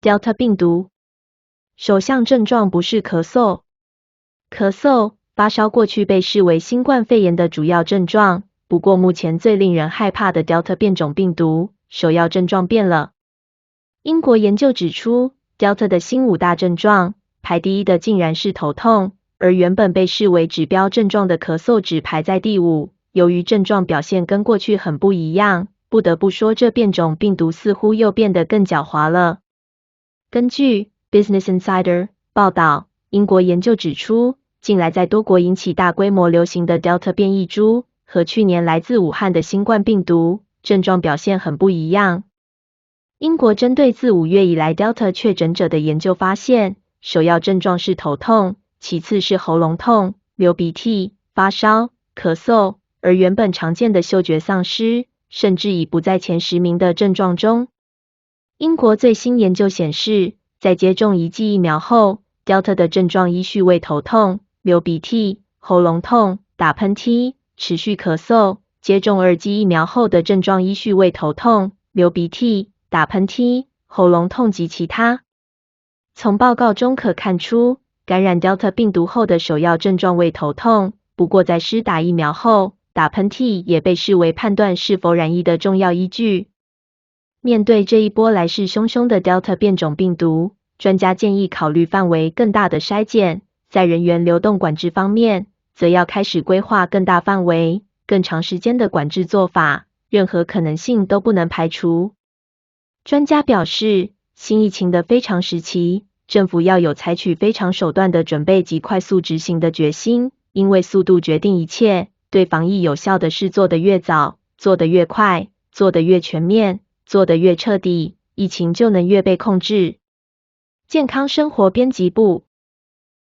Delta 病毒。首项症状不是咳嗽。咳嗽、发烧过去被视为新冠肺炎的主要症状，不过目前最令人害怕的 Delta 变种病毒，首要症状变了。英国研究指出 ，Delta 的新5大症状，排第一的竟然是头痛，而原本被视为指标症状的咳嗽只排在第5。由于症状表现跟过去很不一样，不得不说这变种病毒似乎又变得更狡猾了。根据 Business Insider 报道，英国研究指出，近来在多国引起大规模流行的 Delta 变异株，和去年来自武汉的新冠病毒，症状表现很不一样。英国针对自5月以来 Delta 确诊者的研究发现，首要症状是头痛，其次是喉咙痛、流鼻涕、发烧、咳嗽，而原本常见的嗅觉丧失，甚至已不在前10名的症状中。英国最新研究显示，在接种1剂疫苗后 ，Delta 的症状依序为头痛、流鼻涕、喉咙痛、打喷嚏、持续咳嗽；接种2剂疫苗后的症状依序为头痛、流鼻涕、打喷嚏、喉咙痛及其他。从报告中可看出，感染 Delta 病毒后的首要症状为头痛，不过在施打疫苗后，打喷嚏也被视为判断是否染疫的重要依据。面对这一波来势汹汹的 Delta 变种病毒，专家建议考虑范围更大的筛检，在人员流动管制方面，则要开始规划更大范围、更长时间的管制做法，任何可能性都不能排除。专家表示，新疫情的非常时期，政府要有采取非常手段的准备及快速执行的决心，因为速度决定一切，对防疫有效的事做得越早，做得越快，做得越全面，做得越彻底，疫情就能越被控制。健康生活编辑部